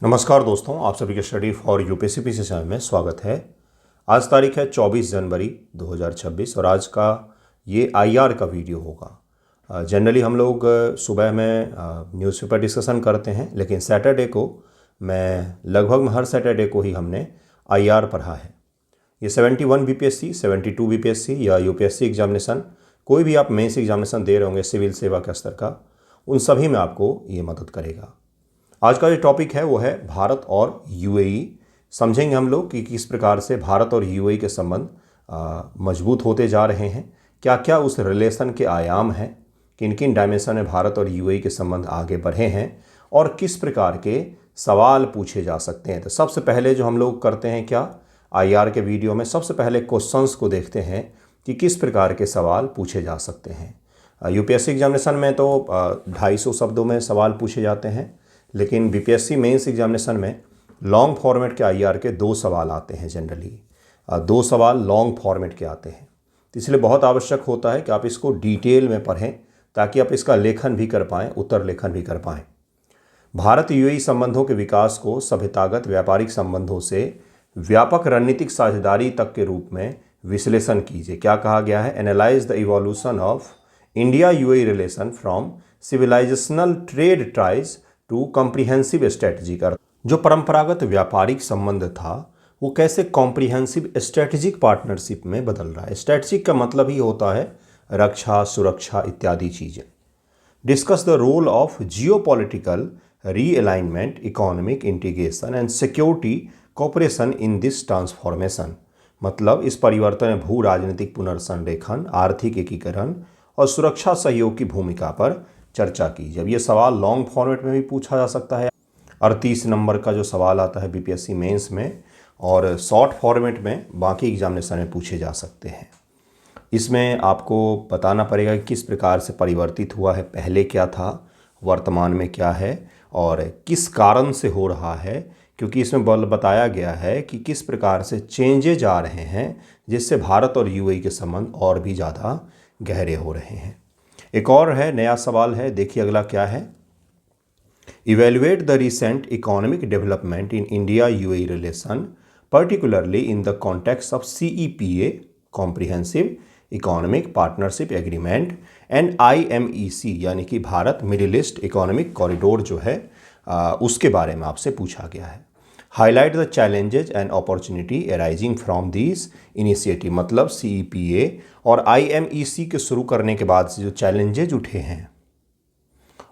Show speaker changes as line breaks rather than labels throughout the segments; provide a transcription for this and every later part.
नमस्कार दोस्तों, आप सभी के study for UPSC PC channel में स्वागत है। आज तारीख है 24 जनवरी 2026 और आज का ये आईआर का वीडियो होगा। जनरली हम लोग सुबह में न्यूज़पेपर डिस्कशन करते हैं, लेकिन सैटरडे को मैं लगभग हर सैटरडे को ही हमने आईआर पढ़ा है। ये 71 बीपीएससी, 72 बीपीएससी या यूपीएससी एग्जामिनेशन, कोई भी आप मेंस एग्जामिनेशन दे रहे होंगे सिविल सेवा के स्तर का, उन सभी में आपको ये मदद करेगा। आज का जो टॉपिक है वो है भारत और यूएई। समझेंगे हम लोग कि किस प्रकार से भारत और यूएई के संबंध मजबूत होते जा रहे हैं, क्या क्या उस रिलेशन के आयाम हैं, किन किन डायमेंशन में भारत और यूएई के संबंध आगे बढ़े हैं और किस प्रकार के सवाल पूछे जा सकते हैं। तो सबसे पहले जो हम लोग करते हैं क्या, आईआर के वीडियो में सबसे पहले क्वेश्चंस को देखते हैं कि किस प्रकार के सवाल पूछे जा सकते हैं। यूपीएससी एग्जामिनेशन में तो 250 शब्दों में सवाल पूछे जाते हैं, लेकिन बीपीएससी मेंस एग्जामिनेशन में लॉन्ग फॉर्मेट के आईआर के 2 सवाल आते हैं। जनरली 2 सवाल लॉन्ग फॉर्मेट के आते हैं, तो इसलिए बहुत आवश्यक होता है कि आप इसको डिटेल में पढ़ें ताकि आप इसका लेखन भी कर पाएँ, उत्तर लेखन भी कर पाएँ। भारत यूएई संबंधों के विकास को सभ्यतागत व्यापारिक संबंधों से व्यापक रणनीतिक साझेदारी तक के रूप में विश्लेषण कीजिए। क्या कहा गया है? Analyse the evolution of India UAE relation from civilisational trade ties to comprehensive strategy का जो परंपरागत व्यापारिक संबंध था वो कैसे कॉम्प्रिहेंसिव स्ट्रेटजिक पार्टनरशिप में बदल रहा है। स्ट्रेटजिक का मतलब ही होता है रक्षा, सुरक्षा इत्यादि चीज़ें। Discuss the role of geopolitical realignment, economic integration and security cooperation in this transformation. मतलब इस परिवर्तन में भू राजनीतिक पुनर्संरेखन, आर्थिक एकीकरण और सुरक्षा सहयोग की भूमिका पर चर्चा कीजिए। अब ये सवाल लॉन्ग फॉर्मेट में भी पूछा जा सकता है, 38 नंबर का जो सवाल आता है बीपीएससी मेंस में, और शॉर्ट फॉर्मेट में बाकी एग्जामिनेशन में पूछे जा सकते हैं। इसमें आपको बताना पड़ेगा कि किस प्रकार से परिवर्तित हुआ है, पहले क्या था, वर्तमान में क्या है और किस कारण से हो रहा है, क्योंकि इसमें बताया गया है कि किस प्रकार से चेंजेज आ रहे हैं जिससे भारत और यूएई के संबंध और भी ज़्यादा गहरे हो रहे हैं। एक और है, नया सवाल है, देखिए अगला क्या है। Evaluate the recent economic development in India UAE relation, particularly in the context of CEPA, comprehensive economic partnership agreement, and IMEC यानी कि Bharat middle east economic corridor जो है उसके बारे में आपसे पूछा गया है। Highlight the challenges and opportunity arising from this initiative, मतलब सीईपीए और आईएमईसी के शुरू करने के बाद से जो चैलेंजेज उठे हैं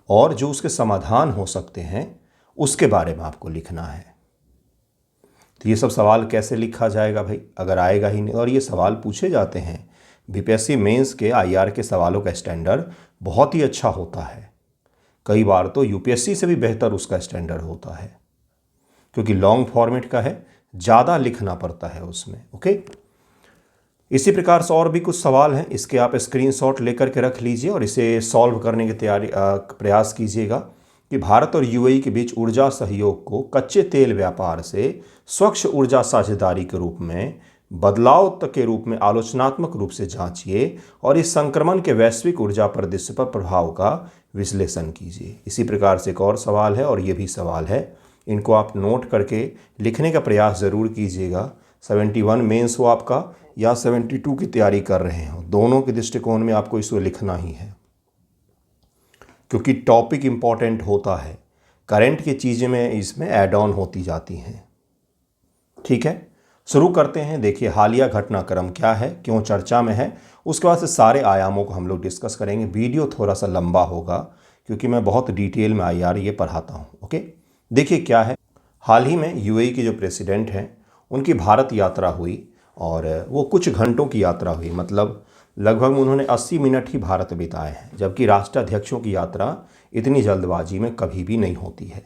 और जो उसके समाधान हो सकते हैं उसके बारे में आपको लिखना है। तो ये सब सवाल कैसे लिखा जाएगा भाई, अगर आएगा ही नहीं। और ये सवाल पूछे जाते हैं बीपीएससी मेंस के आईआर के सवालों का स्टैंडर्ड बहुत ही अच्छा होता है, कई बार तो यूपीएससी से भी बेहतर उसका स्टैंडर्ड होता है, क्योंकि लॉन्ग फॉर्मेट का है, ज़्यादा लिखना पड़ता है उसमें। ओके, इसी प्रकार से और भी कुछ सवाल हैं, इसके आप स्क्रीनशॉट लेकर के रख लीजिए और इसे सॉल्व करने की प्रयास कीजिएगा कि भारत और यूएई के बीच ऊर्जा सहयोग को कच्चे तेल व्यापार से स्वच्छ ऊर्जा साझेदारी के रूप में बदलाव तक के रूप में आलोचनात्मक रूप से जांचिए और इस संक्रमण के वैश्विक ऊर्जा परिदृश्य पर प्रभाव का विश्लेषण कीजिए। इसी प्रकार से एक और सवाल है और ये भी सवाल है, इनको आप नोट करके लिखने का प्रयास ज़रूर कीजिएगा। 71 मेंस हो आपका या 72 की तैयारी कर रहे हो, दोनों के दृष्टिकोण में आपको इसको लिखना ही है, क्योंकि टॉपिक इम्पॉर्टेंट होता है, करंट की चीज़ें में इसमें ऐड ऑन होती जाती हैं। ठीक है, शुरू करते हैं। देखिए हालिया घटनाक्रम क्या है, क्यों चर्चा में है, उसके बाद से सारे आयामों को हम लोग डिस्कस करेंगे। वीडियो थोड़ा सा लंबा होगा क्योंकि मैं बहुत डिटेल में आईआर ये पढ़ाता हूँ। ओके, देखिए क्या है। हाल ही में यूएई के जो प्रेसिडेंट हैं उनकी भारत यात्रा हुई और वो कुछ घंटों की यात्रा हुई, मतलब लगभग उन्होंने 80 मिनट ही भारत बिताए हैं, जबकि राष्ट्राध्यक्षों की यात्रा इतनी जल्दबाजी में कभी भी नहीं होती है।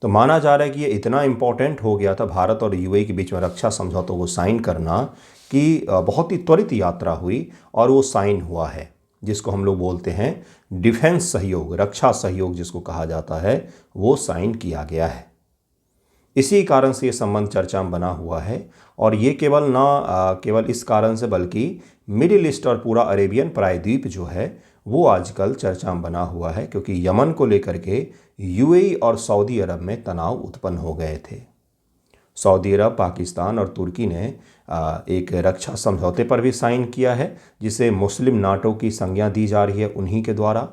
तो माना जा रहा है कि ये इतना इम्पोर्टेंट हो गया था भारत और यूएई के बीच में रक्षा समझौतों को साइन करना कि बहुत ही त्वरित यात्रा हुई और वो साइन हुआ है, जिसको हम लोग बोलते हैं डिफेंस सहयोग, रक्षा सहयोग जिसको कहा जाता है, वो साइन किया गया है। इसी कारण से ये संबंध चर्चा में बना हुआ है और ये केवल इस कारण से बल्कि मिडिल ईस्ट और पूरा अरेबियन प्रायद्वीप जो है वो आजकल चर्चा में बना हुआ है, क्योंकि यमन को लेकर के यूएई और सऊदी अरब में तनाव उत्पन्न हो गए थे। सऊदी अरब, पाकिस्तान और तुर्की ने एक रक्षा समझौते पर भी साइन किया है, जिसे मुस्लिम नाटो की संज्ञा दी जा रही है उन्हीं के द्वारा,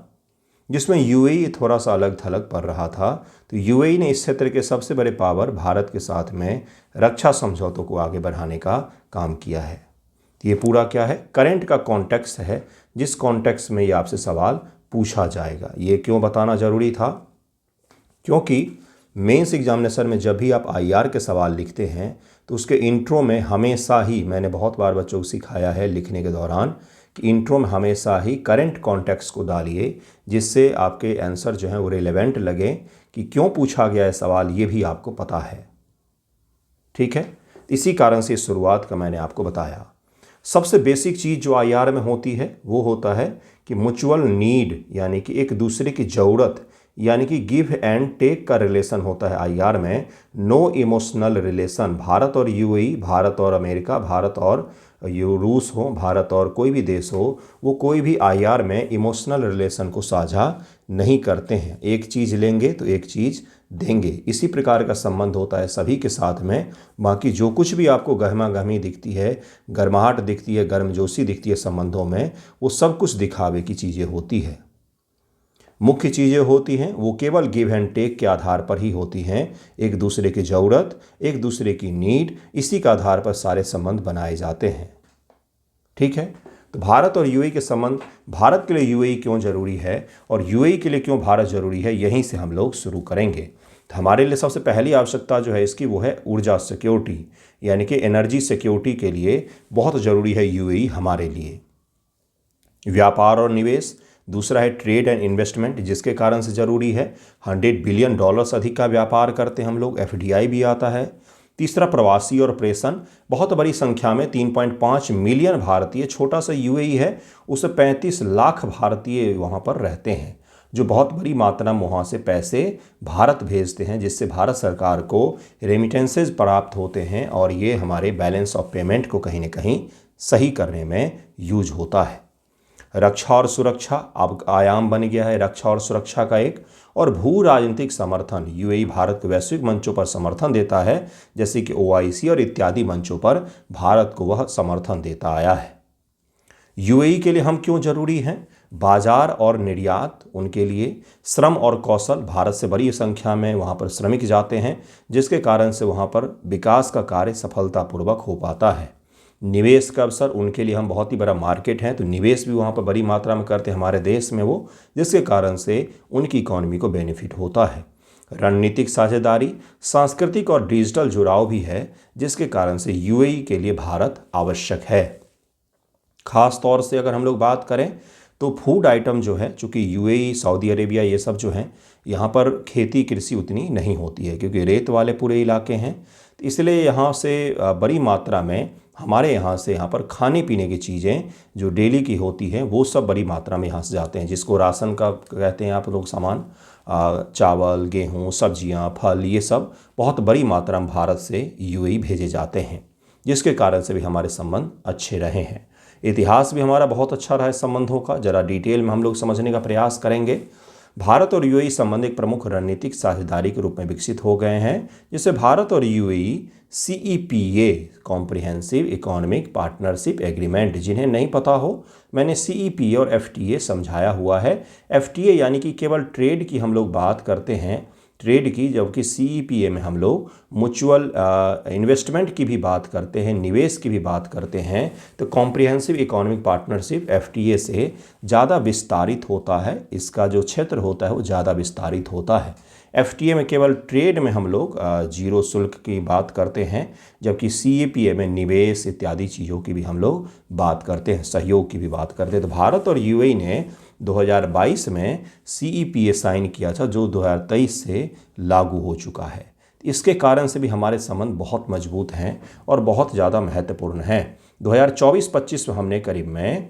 जिसमें यूएई थोड़ा सा अलग थलग पड़ रहा था। तो यूएई ने इस क्षेत्र के सबसे बड़े पावर भारत के साथ में रक्षा समझौतों को आगे बढ़ाने का काम किया है। तो ये पूरा क्या है, करंट का कॉन्टेक्स्ट है, जिस कॉन्टेक्स्ट में ये आपसे सवाल पूछा जाएगा। ये क्यों बताना ज़रूरी था, क्योंकि मेंस एग्जामिनेशन में जब भी आप आईआर के सवाल लिखते हैं तो उसके इंट्रो में हमेशा ही, मैंने बहुत बार बच्चों को सिखाया है लिखने के दौरान, कि इंट्रो में हमेशा ही करंट कॉन्टेक्स्ट को डालिए, जिससे आपके आंसर जो हैं वो रिलेवेंट लगे, कि क्यों पूछा गया है सवाल ये भी आपको पता है। ठीक है, इसी कारण से इस शुरुआत का मैंने आपको बताया। सबसे बेसिक चीज़ जो आईआर में होती है वो होता है कि म्यूचुअल नीड, यानी कि एक दूसरे की ज़रूरत, यानी कि गिव एंड टेक का रिलेशन होता है आईआर में। No emotional relation. भारत और यूएई, भारत और अमेरिका, भारत और रूस हो, भारत और कोई भी देश हो, वो कोई भी आईआर में इमोशनल रिलेशन को साझा नहीं करते हैं। एक चीज़ लेंगे तो एक चीज़ देंगे, इसी प्रकार का संबंध होता है सभी के साथ में। बाकी जो कुछ भी आपको गहमा गहमी दिखती है, गर्माहट दिखती है, गर्मजोशी दिखती है संबंधों में, वो सब कुछ दिखावे की चीज़ें होती है। मुख्य चीज़ें होती हैं वो केवल गिव एंड टेक के आधार पर ही होती हैं। एक दूसरे की ज़रूरत, एक दूसरे की नीड, इसी के आधार पर सारे संबंध बनाए जाते हैं। ठीक है, तो भारत और यूएई के संबंध, भारत के लिए यूएई क्यों ज़रूरी है और यूएई के लिए क्यों भारत ज़रूरी है, यहीं से हम लोग शुरू करेंगे। तो हमारे लिए सबसे पहली आवश्यकता जो है इसकी वो है ऊर्जा सिक्योरिटी, यानी कि एनर्जी सिक्योरिटी के लिए बहुत ज़रूरी है यूएई हमारे लिए। व्यापार और निवेश, दूसरा है ट्रेड एंड इन्वेस्टमेंट, जिसके कारण से ज़रूरी है। $100 बिलियन अधिक का व्यापार करते हैं हम लोग, एफडीआई भी आता है। तीसरा प्रवासी और प्रेषण, बहुत बड़ी संख्या में 3.5 मिलियन भारतीय, छोटा सा यूएई है, उसे 35 लाख भारतीय वहाँ पर रहते हैं, जो बहुत बड़ी मात्रा में वहाँ से पैसे भारत भेजते हैं, जिससे भारत सरकार को रेमिटेंसेज प्राप्त होते हैं और ये हमारे बैलेंस ऑफ पेमेंट को कहीं ना कहीं सही करने में यूज होता है। रक्षा और सुरक्षा अब आयाम बन गया है रक्षा और सुरक्षा का एक। और भू राजनीतिक समर्थन, यूएई भारत को वैश्विक मंचों पर समर्थन देता है, जैसे कि ओआईसी और इत्यादि मंचों पर भारत को वह समर्थन देता आया है। यूएई के लिए हम क्यों जरूरी हैं, बाजार और निर्यात उनके लिए, श्रम और कौशल, भारत से बड़ी संख्या में वहाँ पर श्रमिक जाते हैं, जिसके कारण से वहाँ पर विकास का कार्य सफलतापूर्वक हो पाता है। निवेश का अवसर, उनके लिए हम बहुत ही बड़ा मार्केट है, तो निवेश भी वहाँ पर बड़ी मात्रा में करते हैं हमारे देश में वो, जिसके कारण से उनकी इकॉनमी को बेनिफिट होता है। रणनीतिक साझेदारी, सांस्कृतिक और डिजिटल जुड़ाव भी है, जिसके कारण से यूएई के लिए भारत आवश्यक है। खास तौर से अगर हम लोग बात करें तो फूड आइटम जो है, चूँकि यूएई, सऊदी अरेबिया, ये सब जो हैं, यहाँ पर खेती कृषि उतनी नहीं होती है, क्योंकि रेत वाले पूरे इलाके हैं, तो इसलिए यहाँ से बड़ी मात्रा में हमारे यहाँ से यहाँ पर खाने पीने की चीज़ें जो डेली की होती हैं वो सब बड़ी मात्रा में यहाँ से जाते हैं, जिसको राशन का कहते हैं आप लोग सामान, चावल, गेहूँ, सब्जियाँ, फल, ये सब बहुत बड़ी मात्रा में भारत से यूएई भेजे जाते हैं, जिसके कारण से भी हमारे संबंध अच्छे रहे हैं। इतिहास भी हमारा बहुत अच्छा रहा है संबंधों का, ज़रा डिटेल में हम लोग समझने का प्रयास करेंगे। भारत और यूएई संबंध एक प्रमुख रणनीतिक साझेदारी के रूप में विकसित हो गए हैं, जिससे भारत और UAE CEPA, comprehensive economic partnership agreement, जिन्हें नहीं पता हो, मैंने CEPA और FTA समझाया हुआ है। FTA यानी कि केवल ट्रेड की हम लोग बात करते हैं, ट्रेड की, जबकि CEPA में हम लोग म्यूचुअल इन्वेस्टमेंट की भी बात करते हैं, निवेश की भी बात करते हैं। तो कॉम्प्रिहेंसिव इकोनॉमिक पार्टनरशिप FTA से ज़्यादा विस्तारित होता है, इसका जो क्षेत्र होता है वो ज़्यादा विस्तारित होता है। FTA में केवल ट्रेड में हम लोग जीरो शुल्क की बात करते हैं, जबकि CEPA में निवेश इत्यादि चीज़ों की भी हम लोग बात करते हैं, सहयोग की भी बात करते हैं। तो भारत और यूएई ने 2022 में CEPA साइन किया था, जो 2023 से लागू हो चुका है। इसके कारण से भी हमारे संबंध बहुत मजबूत हैं और बहुत ज़्यादा महत्वपूर्ण हैं। 2024-25 में हमने करीब में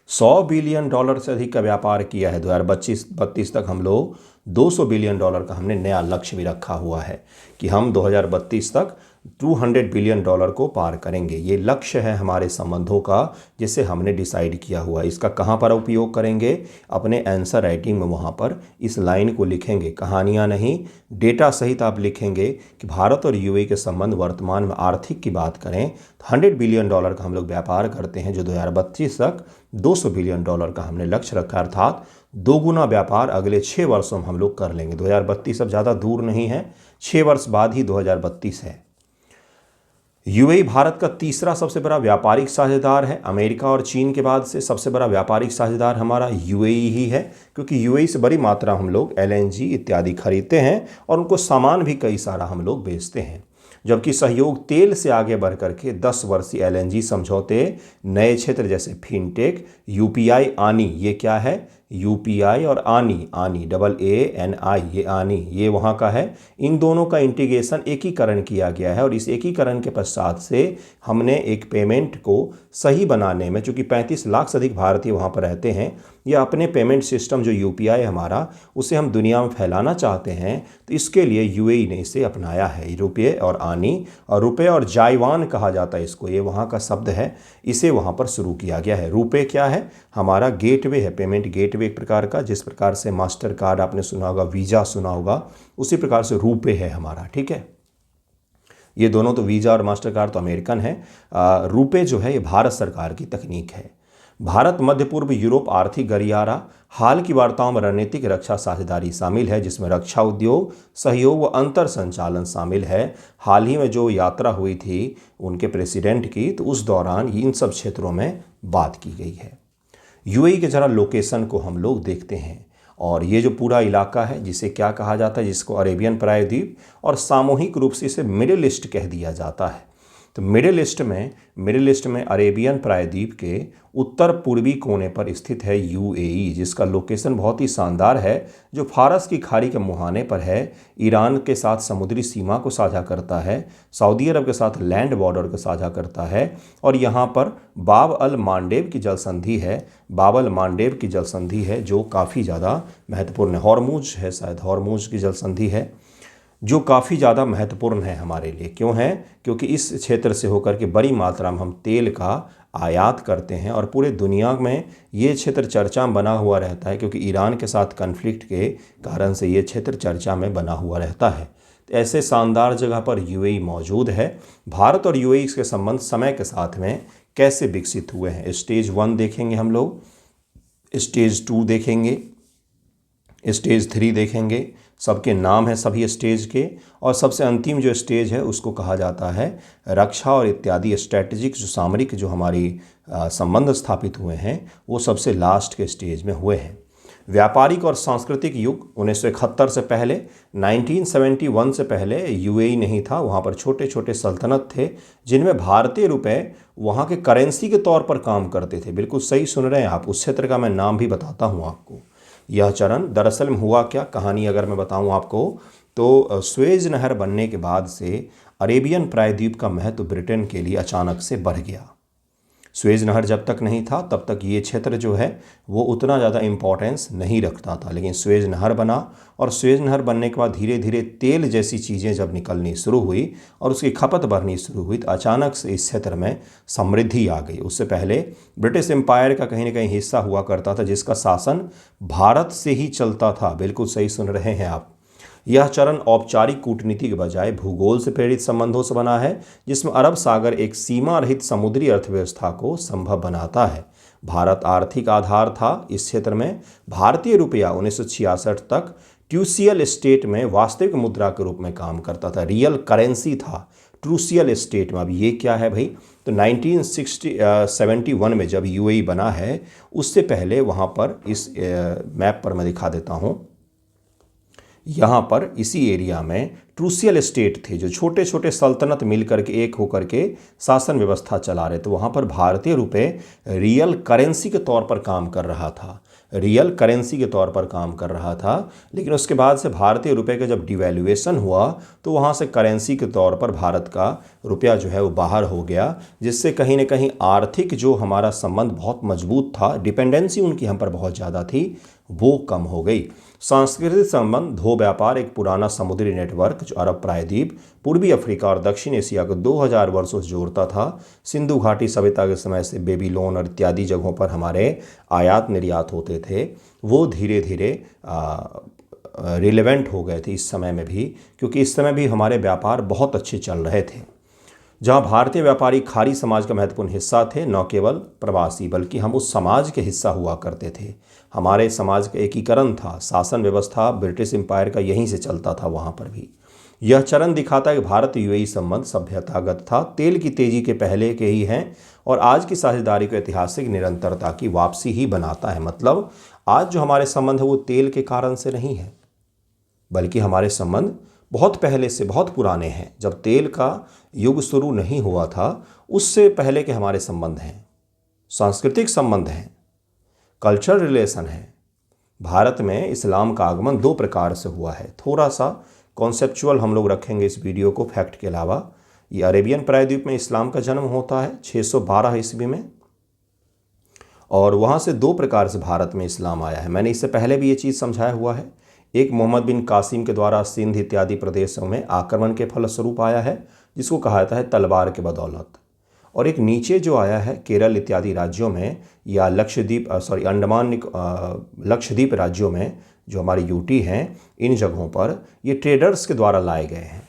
$100 बिलियन से अधिक का व्यापार किया है। 2025-32 तक हम लोग $200 बिलियन का हमने नया लक्ष्य भी रखा हुआ है कि हम 2032 तक $200 बिलियन को पार करेंगे। ये लक्ष्य है हमारे संबंधों का जिसे हमने डिसाइड किया हुआ है। इसका कहाँ पर उपयोग करेंगे? अपने आंसर राइटिंग में वहाँ पर इस लाइन को लिखेंगे, कहानियाँ नहीं, डेटा सहित आप लिखेंगे कि भारत और यूएई के संबंध वर्तमान में आर्थिक की बात करें तो $100 बिलियन का हम लोग व्यापार करते हैं, जो 2032 तक $200 बिलियन का हमने लक्ष्य रखा, अर्थात 2 गुना व्यापार अगले 6 वर्षों में हम लोग कर लेंगे। 2032 अब ज़्यादा दूर नहीं है, 6 वर्ष बाद ही 2032 है। यूएई भारत का तीसरा सबसे बड़ा व्यापारिक साझेदार है। अमेरिका और चीन के बाद से सबसे बड़ा व्यापारिक साझेदार हमारा यूएई ही है, क्योंकि यूएई से बड़ी मात्रा हम लोग एलएनजी इत्यादि खरीदते हैं और उनको सामान भी कई सारा हम लोग बेचते हैं। जबकि सहयोग तेल से आगे बढ़ करके 10 वर्षीय एलएनजी समझौते, नए क्षेत्र जैसे फिनटेक, यूपीआई आनी, ये क्या है? यूपीआई और आनी, AANI, ये आनी, ये वहाँ का है। इन दोनों का इंटीग्रेशन, एकीकरण किया गया है और इस एकीकरण के पश्चात से हमने एक पेमेंट को सही बनाने में, चूँकि 35 लाख से अधिक भारतीय वहाँ पर रहते हैं, या अपने पेमेंट सिस्टम जो यूपीआई हमारा, उसे हम दुनिया में फैलाना चाहते हैं, तो इसके लिए यूएई ने इसे अपनाया है। रुपये और आनी, और रुपये और जाइवान कहा जाता है इसको, ये वहाँ का शब्द है, इसे वहाँ पर शुरू किया गया है। रुपये क्या है? हमारा गेटवे है, पेमेंट गेटवे एक प्रकार का। जिस प्रकार से मास्टर कार्ड आपने सुना होगा, वीज़ा सुना होगा, उसी प्रकार से रुपये है हमारा, ठीक है। ये दोनों तो, वीज़ा और मास्टर कार्ड तो अमेरिकन है, रुपये जो है ये भारत सरकार की तकनीक है। भारत मध्य पूर्व यूरोप आर्थिक गलियारा, हाल की वार्ताओं में रणनीतिक रक्षा साझेदारी शामिल है, जिसमें रक्षा उद्योग, सहयोग व अंतर संचालन शामिल है। हाल ही में जो यात्रा हुई थी उनके प्रेसिडेंट की, तो उस दौरान इन सब क्षेत्रों में बात की गई है। यूएई के ज़रा लोकेशन को हम लोग देखते हैं, और ये जो पूरा इलाका है जिसे क्या कहा जाता है, जिसको अरेबियन प्रायद्वीप और सामूहिक रूप से इसे मिडिल ईस्ट कह दिया जाता है। तो मिडिल ईस्ट में अरेबियन प्रायद्वीप के उत्तर पूर्वी कोने पर स्थित है यूएई, जिसका लोकेशन बहुत ही शानदार है, जो फारस की खाड़ी के मुहाने पर है, ईरान के साथ समुद्री सीमा को साझा करता है, सऊदी अरब के साथ लैंड बॉर्डर को साझा करता है, और यहाँ पर बाब अल मांडेब की जल संधि है, जो काफ़ी ज़्यादा महत्वपूर्ण है। हॉर्मुज है, शायद हॉर्मुज की जल संधि है, जो काफ़ी ज़्यादा महत्वपूर्ण है हमारे लिए। क्यों है? क्योंकि इस क्षेत्र से होकर के बड़ी मात्रा में हम तेल का आयात करते हैं, और पूरे दुनिया में ये क्षेत्र चर्चा में बना हुआ रहता है, क्योंकि ईरान के साथ कन्फ्लिक्ट के कारण से ये क्षेत्र चर्चा में बना हुआ रहता है। तो ऐसे शानदार जगह पर यूएई मौजूद है। भारत और यूएई के संबंध समय के साथ में कैसे विकसित हुए हैं? स्टेज 1 देखेंगे हम लोग, स्टेज 2 देखेंगे, स्टेज 3 देखेंगे, सबके नाम है सभी स्टेज के, और सबसे अंतिम जो स्टेज है उसको कहा जाता है रक्षा और इत्यादि स्ट्रैटेजिक, जो सामरिक जो हमारी संबंध स्थापित हुए हैं, वो सबसे लास्ट के स्टेज में हुए हैं। व्यापारिक और सांस्कृतिक युग 1971 से पहले, 1971 से पहले यूएई नहीं था, वहाँ पर छोटे छोटे सल्तनत थे जिनमें भारतीय रुपए वहाँ के करेंसी के तौर पर काम करते थे। बिल्कुल सही सुन रहे हैं आप, उस क्षेत्र का मैं नाम भी बताता हूँ आपको। यह चरण दरअसल में हुआ क्या, कहानी अगर मैं बताऊं आपको, तो स्वेज नहर बनने के बाद से अरेबियन प्रायद्वीप का महत्व ब्रिटेन के लिए अचानक से बढ़ गया। स्वेज नहर जब तक नहीं था तब तक ये क्षेत्र जो है वो उतना ज़्यादा इम्पोर्टेंस नहीं रखता था, लेकिन स्वेज नहर बना, और स्वेज नहर बनने के बाद धीरे धीरे तेल जैसी चीज़ें जब निकलनी शुरू हुई और उसकी खपत बढ़नी शुरू हुई, तो अचानक से इस क्षेत्र में समृद्धि आ गई। उससे पहले ब्रिटिश एम्पायर का कहीं ना कहीं हिस्सा हुआ करता था, जिसका शासन भारत से ही चलता था। बिल्कुल सही सुन रहे हैं आप। यह चरण औपचारिक कूटनीति के बजाय भूगोल से प्रेरित संबंधों से बना है, जिसमें अरब सागर एक सीमा रहित समुद्री अर्थव्यवस्था को संभव बनाता है। भारत आर्थिक आधार था इस क्षेत्र में। भारतीय रुपया 1966 तक ट्यूसियल स्टेट में वास्तविक मुद्रा के रूप में काम करता था, रियल करेंसी था ट्रूसियल स्टेट में। अब ये क्या है भाई? तो 1971 में जब यूएई बना है, उससे पहले वहाँ पर इस मैप पर मैं दिखा देता हूँ, यहाँ पर इसी एरिया में ट्रूसियल स्टेट थे, जो छोटे छोटे सल्तनत मिलकर के एक होकर के शासन व्यवस्था चला रहे। तो वहाँ पर भारतीय रुपये रियल करेंसी के तौर पर काम कर रहा था, लेकिन उसके बाद से भारतीय रुपये का जब डिवैल्यूएशन हुआ तो वहाँ से करेंसी के तौर पर भारत का रुपया जो है वो बाहर हो गया, जिससे कहीं ना कहीं आर्थिक जो हमारा संबंध बहुत मजबूत था, डिपेंडेंसी उनकी हम पर बहुत ज़्यादा थी, वो कम हो गई। सांस्कृतिक संबंध धो व्यापार एक पुराना समुद्री नेटवर्क जो अरब प्रायद्वीप, पूर्वी अफ्रीका और दक्षिण एशिया को 2000 वर्षों से जोड़ता था। सिंधु घाटी सभ्यता के समय से बेबीलोन और इत्यादि जगहों पर हमारे आयात निर्यात होते थे, वो धीरे धीरे रिलेवेंट हो गए थे इस समय में भी, क्योंकि इस समय भी हमारे व्यापार बहुत अच्छे चल रहे थे। जहाँ भारतीय व्यापारी खाड़ी समाज का महत्वपूर्ण हिस्सा थे, न केवल प्रवासी बल्कि हम उस समाज के हिस्सा हुआ करते थे। हमारे समाज का एकीकरण था, शासन व्यवस्था ब्रिटिश एम्पायर का यहीं से चलता था वहाँ पर भी। यह चरण दिखाता है कि भारत यूएई संबंध सभ्यतागत था, तेल की तेजी के पहले के ही हैं और आज की साझेदारी को ऐतिहासिक निरंतरता की वापसी ही बनाता है। मतलब आज जो हमारे संबंध है वो तेल के कारण से नहीं है, बल्कि हमारे संबंध बहुत पहले से बहुत पुराने हैं। जब तेल का युग शुरू नहीं हुआ था उससे पहले के हमारे संबंध हैं, सांस्कृतिक संबंध हैं, कल्चरल रिलेशन है। भारत में इस्लाम का आगमन 2 प्रकार से हुआ है। थोड़ा सा कॉन्सेप्चुअल हम लोग रखेंगे इस वीडियो को फैक्ट के अलावा। ये अरेबियन प्रायद्वीप में इस्लाम का जन्म होता है 612 ईस्वी में, और वहाँ से 2 प्रकार से भारत में इस्लाम आया है। मैंने इससे पहले भी ये चीज़ समझाया हुआ है। एक मोहम्मद बिन कासिम के द्वारा सिंध इत्यादि प्रदेशों में आक्रमण के फलस्वरूप आया है, जिसको कहा जाता है तलवार के बदौलत। और एक नीचे जो आया है केरल इत्यादि राज्यों में या लक्षद्वीप राज्यों में, जो हमारी यूटी हैं, इन जगहों पर ये ट्रेडर्स के द्वारा लाए गए हैं।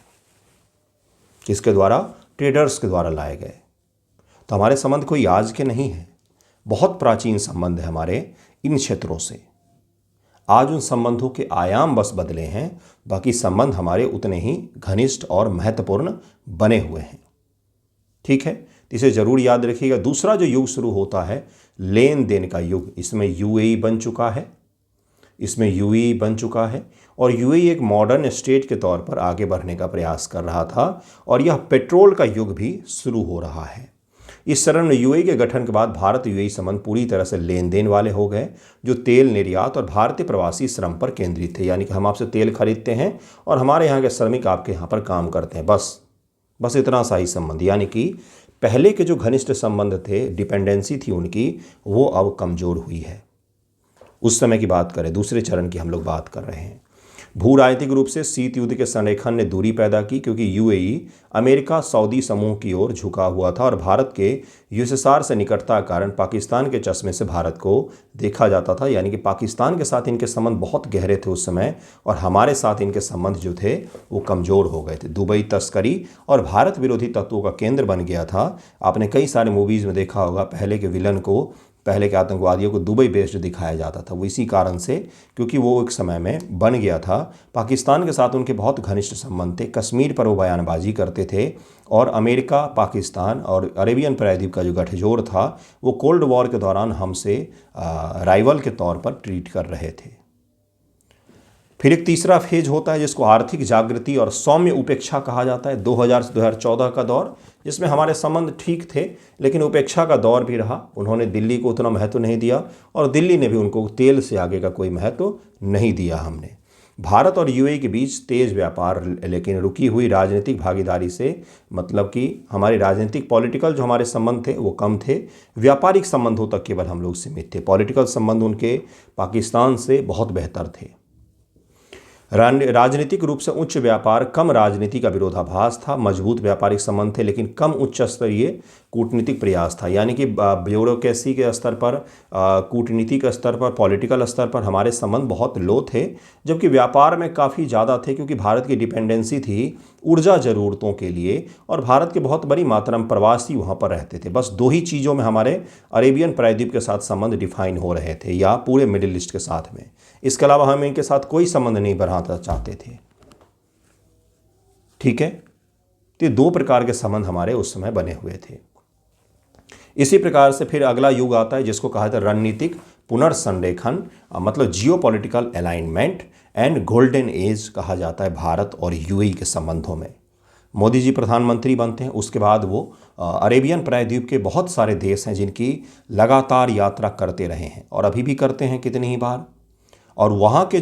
किसके द्वारा? ट्रेडर्स के द्वारा लाए गए। तो हमारे संबंध कोई आज के नहीं है, बहुत प्राचीन संबंध है हमारे इन क्षेत्रों से। आज उन संबंधों के आयाम बस बदले हैं, बाकी संबंध हमारे उतने ही घनिष्ठ और महत्वपूर्ण बने हुए हैं। ठीक है, इसे जरूर याद रखिएगा। दूसरा जो युग शुरू होता है लेन देन का युग, इसमें यूएई बन चुका है, और यूएई एक मॉडर्न स्टेट के तौर पर आगे बढ़ने का प्रयास कर रहा था, और यह पेट्रोल का युग भी शुरू हो रहा है। इस चरण में यूएई के गठन के बाद भारत यूएई संबंध पूरी तरह से लेन देन वाले हो गए, जो तेल निर्यात और भारतीय प्रवासी श्रम पर केंद्रित थे। यानी कि हम आपसे तेल खरीदते हैं और हमारे यहाँ के श्रमिक आपके यहाँ पर काम करते हैं, बस इतना सा ही संबंध। यानी कि पहले के जो घनिष्ठ संबंध थे, डिपेंडेंसी थी उनकी, वो अब कमज़ोर हुई है। उस समय की बात करें, दूसरे चरण की हम लोग बात कर रहे हैं। भू राजनीतिक रूप से शीत युद्ध के संरेखण ने दूरी पैदा की, क्योंकि यूएई अमेरिका सऊदी समूह की ओर झुका हुआ था और भारत के यूएसएसआर से निकटता के कारण पाकिस्तान के चश्मे से भारत को देखा जाता था। यानी कि पाकिस्तान के साथ इनके संबंध बहुत गहरे थे उस समय, और हमारे साथ इनके संबंध जो थे वो कमज़ोर हो गए थे। दुबई तस्करी और भारत विरोधी तत्वों का केंद्र बन गया था। आपने कई सारे मूवीज़ में देखा होगा, पहले के आतंकवादियों को दुबई बेस्ड दिखाया जाता था। वो इसी कारण से, क्योंकि वो एक समय में बन गया था। पाकिस्तान के साथ उनके बहुत घनिष्ठ संबंध थे, कश्मीर पर वो बयानबाजी करते थे, और अमेरिका, पाकिस्तान और अरेबियन प्रायद्वीप का जो गठजोड़ था वो कोल्ड वॉर के दौरान हमसे राइवल के तौर पर ट्रीट कर रहे थे। फिर एक तीसरा फेज होता है जिसको आर्थिक जागृति और सौम्य उपेक्षा कहा जाता है। 2000 से 2014 का दौर, जिसमें हमारे संबंध ठीक थे लेकिन उपेक्षा का दौर भी रहा। उन्होंने दिल्ली को उतना महत्व नहीं दिया और दिल्ली ने भी उनको तेल से आगे का कोई महत्व नहीं दिया। हमने भारत और यूएई के बीच तेज व्यापार, लेकिन रुकी हुई राजनीतिक भागीदारी से, मतलब कि हमारे राजनीतिक पॉलिटिकल जो हमारे संबंध थे वो कम थे। व्यापारिक संबंधों तक केवल हम लोग सीमित थे। पॉलिटिकल संबंध उनके पाकिस्तान से बहुत बेहतर थे। राजनीतिक रूप से उच्च व्यापार, कम राजनीति का विरोधाभास था। मजबूत व्यापारिक संबंध थे लेकिन कम उच्च स्तरीय कूटनीतिक प्रयास था। यानी कि ब्यूरोक्रेसी के स्तर पर, कूटनीतिक स्तर पर, पॉलिटिकल स्तर पर हमारे संबंध बहुत लो थे, जबकि व्यापार में काफ़ी ज़्यादा थे, क्योंकि भारत की डिपेंडेंसी थी ऊर्जा ज़रूरतों के लिए और भारत के बहुत बड़ी मात्रा में प्रवासी वहाँ पर रहते थे। बस 2 ही चीज़ों में हमारे अरेबियन प्रायद्वीप के साथ संबंध डिफाइन हो रहे थे, या पूरे मिडिल ईस्ट के साथ में। इसके अलावा हम इनके साथ कोई संबंध नहीं बढ़ाना चाहते थे। ठीक है, तो 2 प्रकार के संबंध हमारे उस समय बने हुए थे। इसी प्रकार से फिर अगला युग आता है जिसको कहा जाता है रणनीतिक पुनर्संरेखन, मतलब geopolitical alignment and golden age कहा जाता है भारत और यूएई के संबंधों में। मोदी जी प्रधानमंत्री बनते हैं, उसके बाद वो अरेबियन प्रायद्वीप के बहुत सारे देश हैं जिनकी लगातार यात्रा करते रहे हैं और अभी भी करते हैं कितनी ही बार। और वहाँ के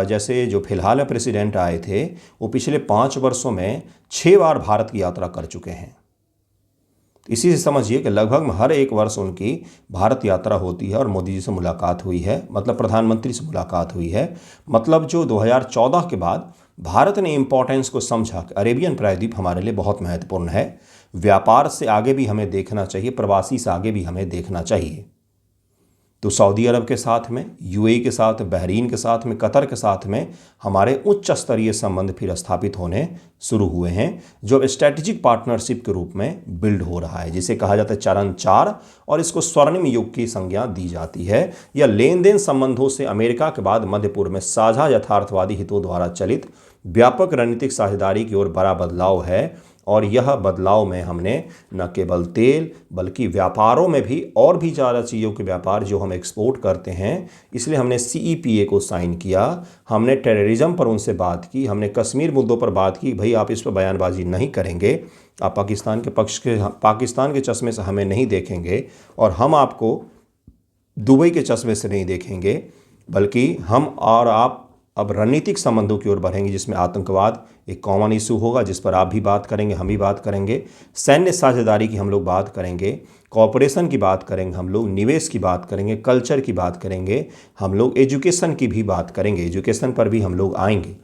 जैसे जो फिलहाल प्रेसिडेंट आए थे वो पिछले 5 वर्षों में 6 बार भारत की यात्रा कर चुके हैं। इसी से समझिए कि लगभग हर एक वर्ष उनकी भारत यात्रा होती है और मोदी जी से मुलाकात हुई है, मतलब प्रधानमंत्री से मुलाकात हुई है। मतलब जो 2014 के बाद भारत ने इम्पोर्टेंस को समझा कि अरेबियन प्रायद्वीप हमारे लिए बहुत महत्वपूर्ण है, व्यापार से आगे भी हमें देखना चाहिए, प्रवासी से आगे भी हमें देखना चाहिए। तो सऊदी अरब के साथ में, यूएई के साथ, बहरीन के साथ में, कतर के साथ में हमारे उच्च स्तरीय संबंध फिर स्थापित होने शुरू हुए हैं, जो अब स्ट्रैटेजिक पार्टनरशिप के रूप में बिल्ड हो रहा है, जिसे कहा जाता है चरण 4, और इसको स्वर्णिम युग की संज्ञा दी जाती है। यह लेन देन संबंधों से अमेरिका के बाद मध्य पूर्व में साझा यथार्थवादी हितों द्वारा चलित व्यापक रणनीतिक साझेदारी की ओर बड़ा बदलाव है। और यह बदलाव में हमने न केवल तेल बल्कि व्यापारों में भी और भी ज़्यादा चीज़ों के व्यापार जो हम एक्सपोर्ट करते हैं, इसलिए हमने CEPA को साइन किया। हमने टेररिज्म पर उनसे बात की, हमने कश्मीर मुद्दों पर बात की, भाई आप इस पर बयानबाजी नहीं करेंगे, आप पाकिस्तान के पक्ष के, पाकिस्तान के चश्मे से हमें नहीं देखेंगे और हम आपको दुबई के चश्मे से नहीं देखेंगे, बल्कि हम और आप अब रणनीतिक संबंधों की ओर बढ़ेंगे, जिसमें आतंकवाद एक कॉमन इशू होगा, जिस पर आप भी बात करेंगे, हम भी बात करेंगे, सैन्य साझेदारी की हम लोग बात करेंगे, कॉपरेशन की बात करेंगे, हम लोग निवेश की बात करेंगे, कल्चर की बात करेंगे, हम लोग एजुकेशन की भी बात करेंगे, एजुकेशन पर भी हम लोग आएंगे।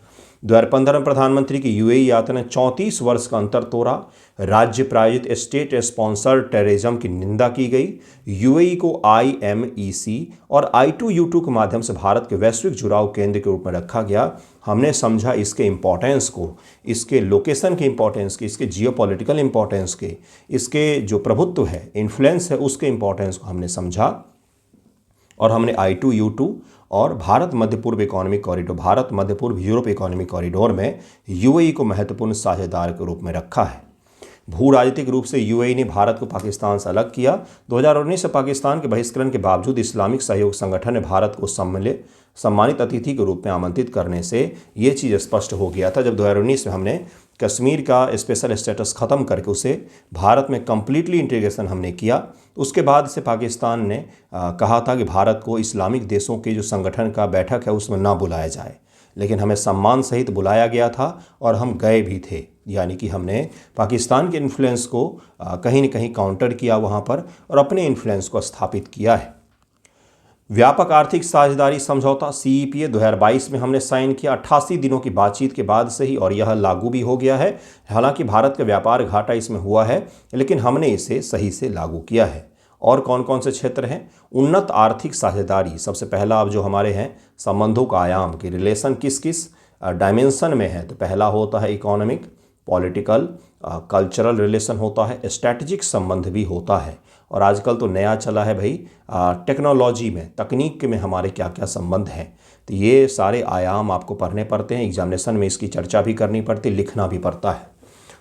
2015 में प्रधानमंत्री की यूएई यात्रा ने 34 वर्ष का अंतर तोड़ा। राज्य प्रायोजित स्टेट स्पॉन्सर्ड टेररिज्म की निंदा की गई। यूएई को IMEC और I2U2 के माध्यम से भारत के वैश्विक जुड़ाव केंद्र के रूप में रखा गया। हमने समझा इसके इम्पोर्टेंस को, इसके लोकेशन के इम्पोर्टेंस के, इसके जियोपॉलिटिकल इम्पोर्टेंस के, इसके जो प्रभुत्व है, इन्फ्लुएंस है, उसके इम्पोर्टेंस को हमने समझा। और हमने I2U2 और भारत मध्य पूर्व इकोनॉमिक कॉरिडोर, भारत मध्य पूर्व यूरोप इकोनॉमिक कॉरिडोर में यूएई को महत्वपूर्ण साझेदार के रूप में रखा है। भू राजनीतिक रूप से यूएई ने भारत को पाकिस्तान से अलग किया। 2019 से पाकिस्तान के बहिष्करण के बावजूद इस्लामिक सहयोग संगठन ने भारत को सम्मानित अतिथि के रूप में आमंत्रित करने से ये चीज़ स्पष्ट हो गया था, जब 2019 में हमने कश्मीर का स्पेशल स्टेटस ख़त्म करके उसे भारत में कम्प्लीटली इंटीग्रेशन हमने किया। उसके बाद से पाकिस्तान ने कहा था कि भारत को इस्लामिक देशों के जो संगठन का बैठक है उसमें ना बुलाया जाए, लेकिन हमें सम्मान सहित बुलाया गया था और हम गए भी थे। यानी कि हमने पाकिस्तान के इन्फ्लुएंस को कहीं न कहीं काउंटर किया वहाँ पर और अपने इन्फ्लुएंस को स्थापित किया है। व्यापक आर्थिक साझेदारी समझौता CEPA 2022 में हमने साइन किया 88 दिनों की बातचीत के बाद से ही, और यह लागू भी हो गया है। हालांकि भारत का व्यापार घाटा इसमें हुआ है, लेकिन हमने इसे सही से लागू किया है। और कौन कौन से क्षेत्र हैं? उन्नत आर्थिक साझेदारी सबसे पहला अब जो हमारे हैं संबंधों का आयाम कि रिलेशन किस किस डायमेंशन में है, तो पहला होता है इकोनॉमिक, पॉलिटिकल, कल्चरल रिलेशन होता है, स्ट्रैटेजिक संबंध भी होता है, और आजकल तो नया चला है भाई टेक्नोलॉजी में, तकनीक में हमारे क्या क्या संबंध हैं। तो ये सारे आयाम आपको पढ़ने पड़ते हैं, एग्जामिनेशन में इसकी चर्चा भी करनी पड़ती, लिखना भी पड़ता है।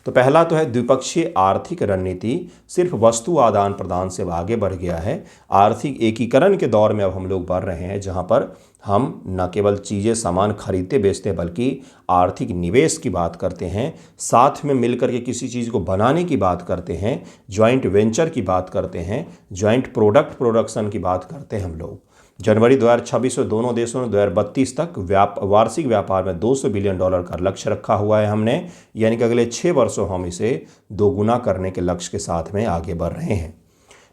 तो पहला तो है द्विपक्षीय आर्थिक रणनीति सिर्फ वस्तु आदान प्रदान से आगे बढ़ गया है। आर्थिक एकीकरण के दौर में अब हम लोग बढ़ रहे हैं, जहां पर हम न केवल चीज़ें सामान खरीदते बेचते हैं, बल्कि आर्थिक निवेश की बात करते हैं, साथ में मिलकर के किसी चीज़ को बनाने की बात करते हैं, जॉइंट वेंचर की बात करते हैं, जॉइंट प्रोडक्शन की बात करते हैं हम लोग। जनवरी 2026 में दोनों देशों ने 2032 तक वार्षिक व्यापार में $200 बिलियन का लक्ष्य रखा हुआ है हमने, यानी कि अगले 6 वर्षों हम इसे दोगुना करने के लक्ष्य के साथ में आगे बढ़ रहे हैं।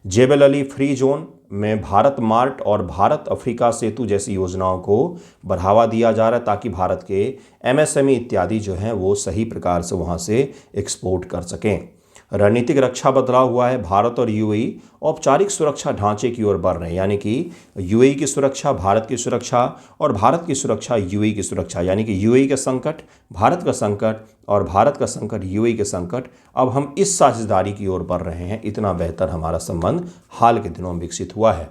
जेबल अली फ्री जोन में भारत मार्ट और भारत अफ्रीका सेतु जैसी योजनाओं को बढ़ावा दिया जा रहा है, ताकि भारत के MSME इत्यादि जो हैं वो सही प्रकार से वहाँ से एक्सपोर्ट कर सकें। रणनीतिक रक्षा बदलाव हुआ है। भारत और यूएई औपचारिक सुरक्षा ढांचे की ओर बढ़ रहे हैं, यानी कि यूएई की सुरक्षा भारत की सुरक्षा और भारत की सुरक्षा यूएई की सुरक्षा, यानी कि यूएई का संकट भारत का संकट और भारत का संकट यूएई के संकट। अब हम इस साझेदारी की ओर बढ़ रहे हैं। इतना बेहतर हमारा संबंध हाल के दिनों में विकसित हुआ है,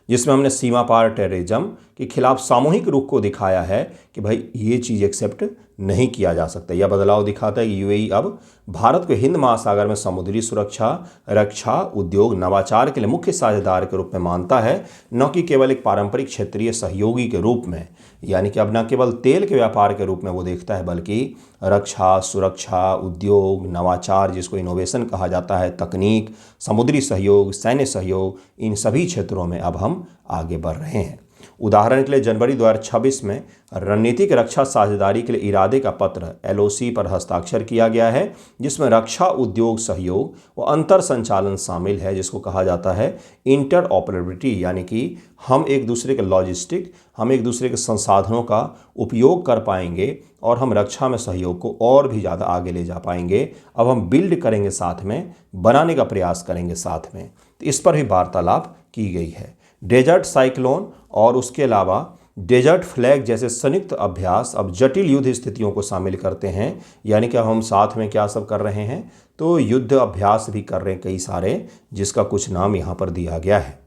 जिसमें हमने सीमा पार टेररिज्म के खिलाफ सामूहिक रुख को दिखाया है कि भाई ये चीज़ एक्सेप्ट नहीं किया जा सकता। यह बदलाव दिखाता है कि यूएई अब भारत को हिंद महासागर में समुद्री सुरक्षा, रक्षा, उद्योग, नवाचार के लिए मुख्य साझेदार के रूप में मानता है, न कि केवल एक पारंपरिक क्षेत्रीय सहयोगी के रूप में। यानी कि अब न केवल तेल के व्यापार के रूप में वो देखता है, बल्कि रक्षा, सुरक्षा, उद्योग, नवाचार जिसको इनोवेशन कहा जाता है, तकनीक, समुद्री सहयोग, सैन्य सहयोग, इन सभी क्षेत्रों में अब हम आगे बढ़ रहे हैं। उदाहरण के लिए जनवरी 2026 में रणनीतिक रक्षा साझेदारी के लिए इरादे का पत्र LOC पर हस्ताक्षर किया गया है, जिसमें रक्षा उद्योग सहयोग व अंतर संचालन शामिल है, जिसको कहा जाता है इंटर ऑपरेबिलिटी, यानी कि हम एक दूसरे के लॉजिस्टिक, हम एक दूसरे के संसाधनों का उपयोग कर पाएंगे और हम रक्षा में सहयोग को और भी ज़्यादा आगे ले जा पाएंगे। अब हम बिल्ड करेंगे साथ में, बनाने का प्रयास करेंगे साथ में। तो इस पर भी वार्तालाप की गई है। डेजर्ट साइक्लोन और उसके अलावा डेजर्ट फ्लैग जैसे संयुक्त अभ्यास अब जटिल युद्ध स्थितियों को शामिल करते हैं, यानी कि हम साथ में क्या सब कर रहे हैं, तो युद्ध अभ्यास भी कर रहे हैं कई सारे, जिसका कुछ नाम यहाँ पर दिया गया है।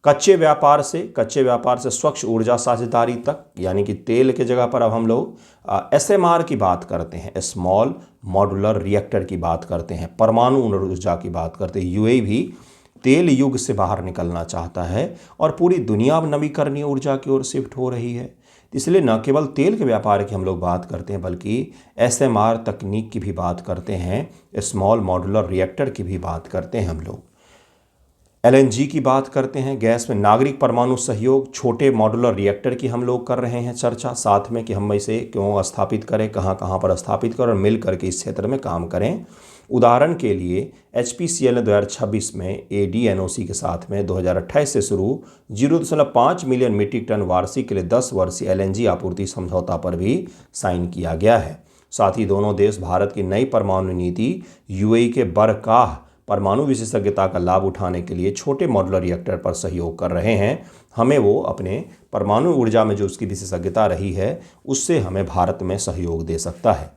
कच्चे व्यापार से स्वच्छ ऊर्जा साझेदारी तक, यानी कि तेल के जगह पर अब हम लोग SMR की बात करते हैं, स्मॉल मॉड्यूलर रिएक्टर की बात करते हैं, परमाणु ऊर्जा की बात करते हैं। UAE भी तेल युग से बाहर निकलना चाहता है और पूरी दुनिया अब नवीकरणीय ऊर्जा की ओर शिफ्ट हो रही है। इसलिए न केवल तेल के व्यापार की हम लोग बात करते हैं, बल्कि SMR तकनीक की भी बात करते हैं, स्मॉल मॉड्यूलर रिएक्टर की भी बात करते हैं हम लोग। LNG की बात करते हैं, गैस में नागरिक परमाणु सहयोग, छोटे मॉड्यूलर रिएक्टर की हम लोग कर रहे हैं चर्चा साथ में कि हम इसे क्यों स्थापित करें, कहाँ कहाँ पर स्थापित करें और मिल करके इस क्षेत्र में काम करें। उदाहरण के लिए HPCL ने 2026 में ADNOC के साथ में 2028 से शुरू 0.5 मिलियन मीट्रिक टन वार्षिक के लिए 10 वर्षीय LNG आपूर्ति समझौता पर भी साइन किया गया है। साथ ही दोनों देश भारत की नई परमाणु नीति UAE के बरकाह परमाणु विशेषज्ञता का लाभ उठाने के लिए छोटे मॉड्यूलर रिएक्टर पर सहयोग कर रहे हैं। हमें वो अपने परमाणु ऊर्जा में जो उसकी विशेषज्ञता रही है, उससे हमें भारत में सहयोग दे सकता है।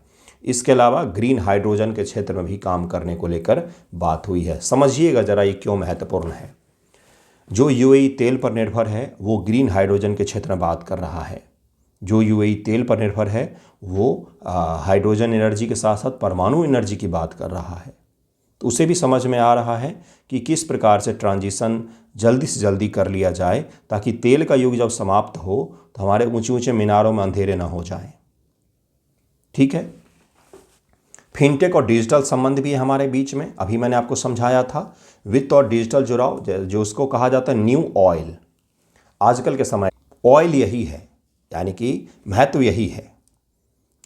इसके अलावा ग्रीन हाइड्रोजन के क्षेत्र में भी काम करने को लेकर बात हुई है। समझिएगा जरा ये क्यों महत्वपूर्ण है। जो UAE तेल पर निर्भर है वो ग्रीन हाइड्रोजन के क्षेत्र में बात कर रहा है। जो UAE तेल पर निर्भर है वो हाइड्रोजन एनर्जी के साथ साथ परमाणु एनर्जी की बात कर रहा है। तो उसे भी समझ में आ रहा है कि किस प्रकार से ट्रांजिशन जल्दी से जल्दी कर लिया जाए, ताकि तेल का युग जब समाप्त हो तो हमारे ऊंचे ऊंचे मीनारों में अंधेरे ना हो जाएं। ठीक है। फिनटेक और डिजिटल संबंध भी है हमारे बीच में। अभी मैंने आपको समझाया था वित्त और डिजिटल जुड़ाव, जो उसको कहा जाता है न्यू ऑयल। आजकल के समय ऑयल यही है, यानी कि महत्व यही है।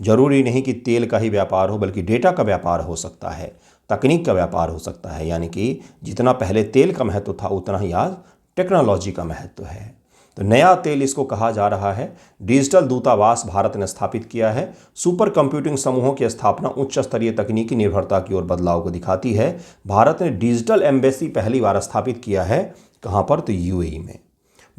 जरूरी नहीं कि तेल का ही व्यापार हो, बल्कि डेटा का व्यापार हो सकता है, तकनीक का व्यापार हो सकता है। यानी कि जितना पहले तेल का महत्व था, उतना ही आज टेक्नोलॉजी का महत्व है। तो नया तेल इसको कहा जा रहा है। डिजिटल दूतावास भारत ने स्थापित किया है। सुपर कंप्यूटिंग समूहों की स्थापना उच्च स्तरीय तकनीकी निर्भरता की ओर बदलाव को दिखाती है। भारत ने डिजिटल एम्बेसी पहली बार स्थापित किया है। कहाँ पर? तो UAE में।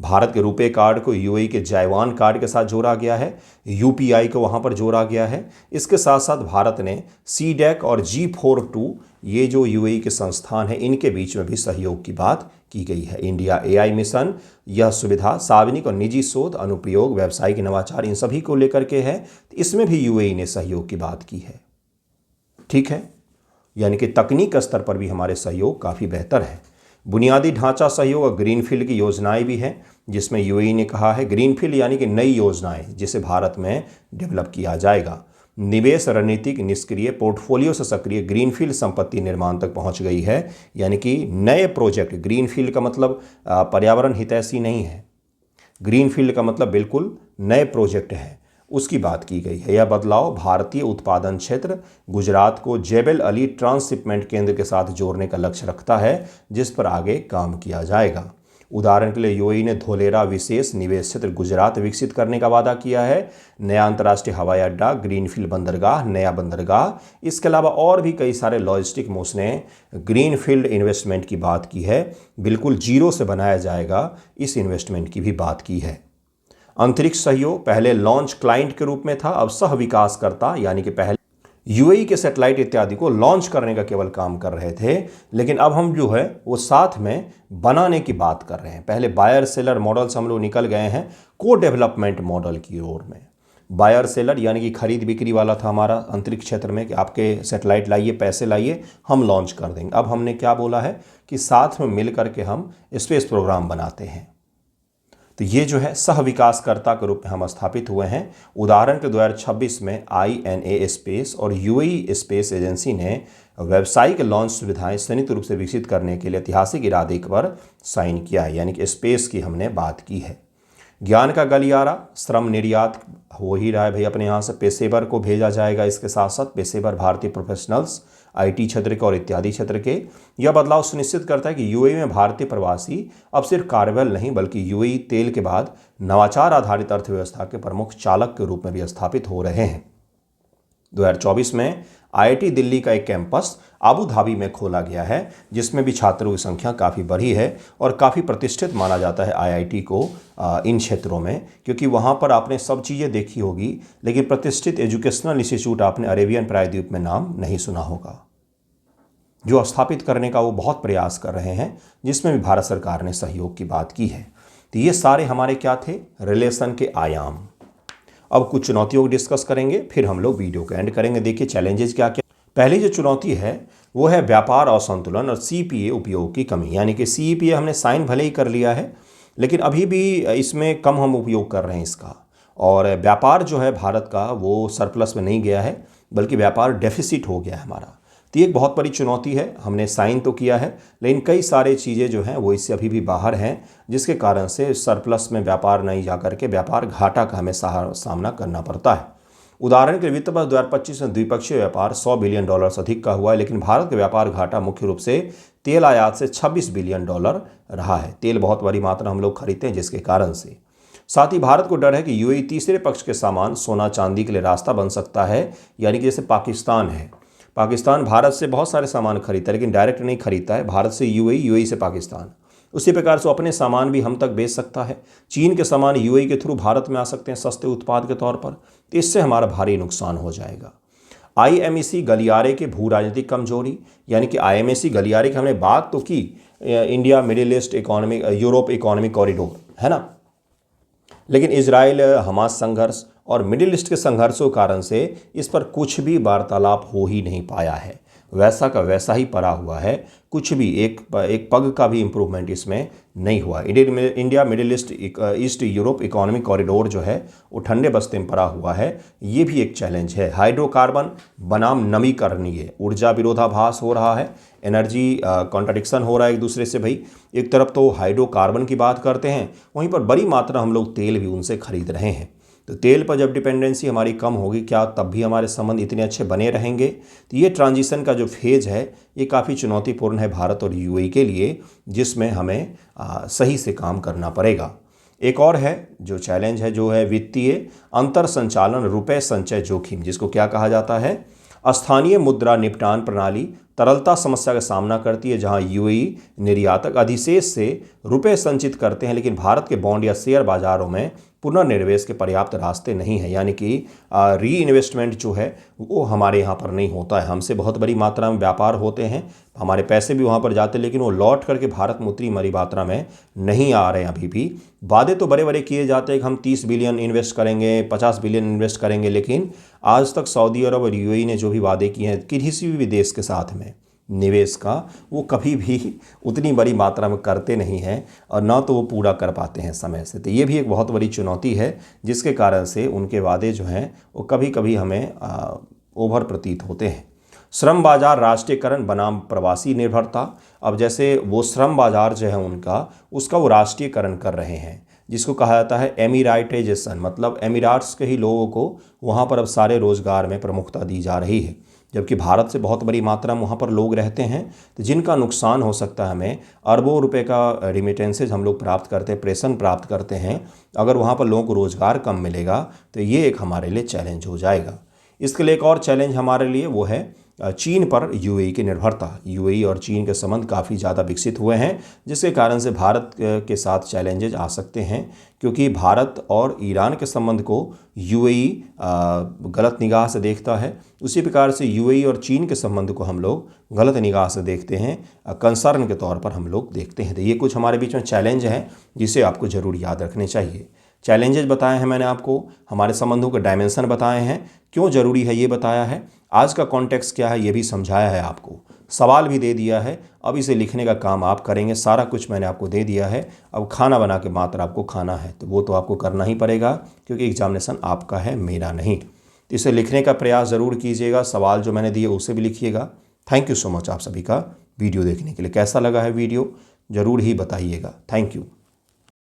भारत के रुपे कार्ड को UAE के जायवान कार्ड के साथ जोड़ा गया है। UPI को वहाँ पर जोड़ा गया है। इसके साथ साथ भारत ने CDEC और G42, ये जो UAE के संस्थान हैं, इनके बीच में भी सहयोग की बात की गई है। इंडिया AI मिशन, यह सुविधा सार्वजनिक और निजी शोध, अनुप्रयोग, व्यावसायिक नवाचार, इन सभी को लेकर के है। इसमें भी UAE ने सहयोग की बात की है। ठीक है, यानी कि तकनीक स्तर पर भी हमारे सहयोग काफ़ी बेहतर है। बुनियादी ढांचा सहयोग और ग्रीनफील्ड की योजनाएं भी हैं, जिसमें UAE ने कहा है ग्रीनफील्ड यानी कि नई योजनाएं जिसे भारत में डेवलप किया जाएगा। निवेश रणनीतिक निष्क्रिय पोर्टफोलियो से सक्रिय ग्रीनफील्ड संपत्ति निर्माण तक पहुंच गई है। यानी कि नए प्रोजेक्ट, ग्रीनफील्ड का मतलब पर्यावरण हितैषी नहीं है, ग्रीनफील्ड का मतलब बिल्कुल नए प्रोजेक्ट है, उसकी बात की गई है। यह बदलाव भारतीय उत्पादन क्षेत्र गुजरात को जेबेल अली ट्रांसशिपमेंट केंद्र के साथ जोड़ने का लक्ष्य रखता है, जिस पर आगे काम किया जाएगा। उदाहरण के लिए UAE ने धोलेरा विशेष निवेश क्षेत्र गुजरात विकसित करने का वादा किया है। नया अंतर्राष्ट्रीय हवाई अड्डा, ग्रीनफील्ड बंदरगाह, नया बंदरगाह, इसके अलावा और भी कई सारे लॉजिस्टिक मूव्स ने ग्रीनफील्ड इन्वेस्टमेंट की बात की है। बिल्कुल जीरो से बनाया जाएगा, इस इन्वेस्टमेंट की भी बात की है। अंतरिक्ष सहयोग पहले लॉन्च क्लाइंट के रूप में था, अब सह विकासकर्ता, यानी कि पहले UAE के सैटेलाइट इत्यादि को लॉन्च करने का केवल काम कर रहे थे, लेकिन अब हम जो है वो साथ में बनाने की बात कर रहे हैं। पहले बायर सेलर मॉडल से हम लोग निकल गए हैं को डेवलपमेंट मॉडल की ओर में। बायर सेलर यानी कि खरीद बिक्री वाला था हमारा अंतरिक्ष क्षेत्र में, कि आपके सैटेलाइट लाइए, पैसे लाइए, हम लॉन्च कर देंगे। अब हमने क्या बोला है कि साथ में मिल करके हम स्पेस प्रोग्राम बनाते हैं। तो ये जो है सह विकासकर्ता के रूप में हम स्थापित हुए हैं। उदाहरण के 2026 में INA स्पेस और UAE स्पेस एजेंसी ने व्यावसायिक लॉन्च सुविधाएं संयुक्त रूप से विकसित करने के लिए ऐतिहासिक इरादे पर साइन किया है, यानी कि स्पेस की हमने बात की है। ज्ञान का गलियारा, श्रम निर्यात हो ही रहा है भाई अपने यहाँ से, पेशेवर को भेजा जाएगा, इसके साथ साथ पेशेवर भारतीय प्रोफेशनल्स आईटी क्षेत्र के और इत्यादि क्षेत्र के। यह बदलाव सुनिश्चित करता है कि यूएई में भारतीय प्रवासी अब सिर्फ कार्यबल नहीं बल्कि यूएई तेल के बाद नवाचार आधारित अर्थव्यवस्था के प्रमुख चालक के रूप में भी स्थापित हो रहे हैं। 2024 में आईआईटी दिल्ली का एक कैंपस अबू धाबी में खोला गया है, जिसमें भी छात्रों की संख्या काफ़ी बढ़ी है और काफ़ी प्रतिष्ठित माना जाता है आईआईटी को इन क्षेत्रों में, क्योंकि वहाँ पर आपने सब चीज़ें देखी होगी लेकिन प्रतिष्ठित एजुकेशनल इंस्टीट्यूट आपने अरेबियन प्रायद्वीप में नाम नहीं सुना होगा, जो स्थापित करने का वो बहुत प्रयास कर रहे हैं, जिसमें भी भारत सरकार ने सहयोग की बात की है। तो ये सारे हमारे क्या थे, रिलेशन के आयाम। अब कुछ चुनौतियों को डिस्कस करेंगे, फिर हम लोग वीडियो को एंड करेंगे। देखिए चैलेंजेस क्या क्या। पहली जो चुनौती है वो है व्यापार असंतुलन और सीपीए उपयोग की कमी, यानी कि सीपीए हमने साइन भले ही कर लिया है लेकिन अभी भी इसमें कम हम उपयोग कर रहे हैं इसका, और व्यापार जो है भारत का वो सरप्लस में नहीं गया है बल्कि व्यापार डेफिसिट हो गया है हमारा। तो ये एक बहुत बड़ी चुनौती है। हमने साइन तो किया है लेकिन कई सारी चीज़ें जो हैं वो इससे अभी भी बाहर हैं, जिसके कारण से सरप्लस में व्यापार नहीं जा करके व्यापार घाटा का हमें सामना करना पड़ता है। उदाहरण के लिए वित्त वर्ष 2025 में द्विपक्षीय व्यापार $100 बिलियन अधिक का हुआ है, लेकिन भारत का व्यापार घाटा मुख्य रूप से तेल आयात से $26 बिलियन रहा है। तेल बहुत बड़ी मात्रा हम लोग खरीदते हैं जिसके कारण से। साथ ही भारत को डर है कि यूएई तीसरे पक्ष के सामान सोना चांदी के लिए रास्ता बन सकता है, यानी कि जैसे पाकिस्तान है। पाकिस्तान भारत से बहुत सारे सामान खरीदता है लेकिन डायरेक्ट नहीं खरीदता है, भारत से यूएई, यूएई से पाकिस्तान। उसी प्रकार से अपने सामान भी हम तक बेच सकता है। चीन के सामान यूएई के थ्रू भारत में आ सकते हैं सस्ते उत्पाद के तौर पर, तो इससे हमारा भारी नुकसान हो जाएगा। आईएमएसी गलियारे के भू राजनीतिक कमजोरी, यानी कि आईएमएसी गलियारे की हमने बात तो की, India middle east economic Europe economic corridor है ना, लेकिन इजराइल हमास संघर्ष और मिडिल ईस्ट के संघर्षों के कारण से इस पर कुछ भी वार्तालाप हो ही नहीं पाया है, वैसा का वैसा ही पड़ा हुआ है। कुछ भी एक पग का भी इम्प्रूवमेंट इसमें नहीं हुआ। India middle east Europe economic corridor जो है वो ठंडे बस्ते में पड़ा हुआ है, ये भी एक चैलेंज है। हाइड्रोकार्बन बनाम नवीकरणीय ऊर्जा विरोधाभास हो रहा है, एनर्जी कॉन्ट्रडिक्शन हो रहा है एक दूसरे से। भाई एक तरफ तो हाइड्रोकार्बन की बात करते हैं, वहीं पर बड़ी मात्रा हम लोग तेल भी उनसे खरीद रहे हैं। तो तेल पर जब डिपेंडेंसी हमारी कम होगी, क्या तब भी हमारे संबंध इतने अच्छे बने रहेंगे? तो ये ट्रांजिशन का जो फेज़ है ये काफ़ी चुनौतीपूर्ण है भारत और यूएई के लिए, जिसमें हमें सही से काम करना पड़ेगा। एक और है जो चैलेंज है, जो है वित्तीय अंतर संचालन रुपए संचय जोखिम, जिसको क्या कहा जाता है, स्थानीय मुद्रा निपटान प्रणाली तरलता समस्या का सामना करती है, जहां यूएई निर्यातक अधिशेष से रुपए संचित करते हैं लेकिन भारत के बॉन्ड या शेयर बाजारों में पुनर्निवेश के पर्याप्त रास्ते नहीं है, यानी कि री इन्वेस्टमेंट जो है वो हमारे यहाँ पर नहीं होता है। हमसे बहुत बड़ी मात्रा में व्यापार होते हैं, हमारे पैसे भी वहाँ पर जाते हैं लेकिन वो लौट करके भारत में उतनी बड़ी मात्रा में नहीं आ रहे हैं अभी भी। वादे तो बड़े बड़े किए जाते हैं कि हम 30 बिलियन इन्वेस्ट करेंगे, 50 बिलियन इन्वेस्ट करेंगे, लेकिन आज तक सऊदी अरब और यूएई ने जो भी वादे किए हैं किसी भी देश के साथ में निवेश का, वो कभी भी उतनी बड़ी मात्रा में करते नहीं हैं और ना तो वो पूरा कर पाते हैं समय से। तो ये भी एक बहुत बड़ी चुनौती है, जिसके कारण से उनके वादे जो हैं वो कभी कभी हमें ओवर प्रतीत होते हैं। श्रम बाजार राष्ट्रीयकरण बनाम प्रवासी निर्भरता। अब जैसे वो श्रम बाजार जो है उनका, उसका वो राष्ट्रीयकरण कर रहे हैं, जिसको कहा जाता है एमिराइटाइजेशन, मतलब एमिराट्स के ही लोगों को वहाँ पर अब सारे रोज़गार में प्रमुखता दी जा रही है, जबकि भारत से बहुत बड़ी मात्रा में वहाँ पर लोग रहते हैं, तो जिनका नुकसान हो सकता है। हमें अरबों रुपए का रिमिटेंसेज हम लोग प्राप्त करते हैं, प्रेषण प्राप्त करते हैं, अगर वहाँ पर लोगों को रोज़गार कम मिलेगा तो ये एक हमारे लिए चैलेंज हो जाएगा। इसके लिए एक और चैलेंज हमारे लिए वो है चीन पर यूएई की निर्भरता। यूएई और चीन के संबंध काफ़ी ज़्यादा विकसित हुए हैं, जिसके कारण से भारत के साथ चैलेंजेज आ सकते हैं, क्योंकि भारत और ईरान के संबंध को यूएई गलत निगाह से देखता है। उसी प्रकार से यूएई और चीन के संबंध को हम लोग गलत निगाह से देखते हैं, कंसर्न के तौर पर हम लोग देखते हैं। तो ये कुछ हमारे बीच में चैलेंज हैं जिसे आपको ज़रूर याद रखने चाहिए। चैलेंजेस बताए हैं मैंने आपको, हमारे संबंधों के डायमेंशन बताए हैं, क्यों ज़रूरी है ये बताया है, आज का कॉन्टेक्स्ट क्या है ये भी समझाया है आपको, सवाल भी दे दिया है। अब इसे लिखने का काम आप करेंगे, सारा कुछ मैंने आपको दे दिया है। अब खाना बना के मात्र आपको खाना है, तो वो तो आपको करना ही पड़ेगा, क्योंकि एग्जामिनेशन आपका है, मेरा नहीं। तो इसे लिखने का प्रयास ज़रूर कीजिएगा, सवाल जो मैंने दिए उसे भी लिखिएगा। थैंक यू सो मच आप सभी का वीडियो देखने के लिए। कैसा लगा है वीडियो ज़रूर ही बताइएगा। Thank you.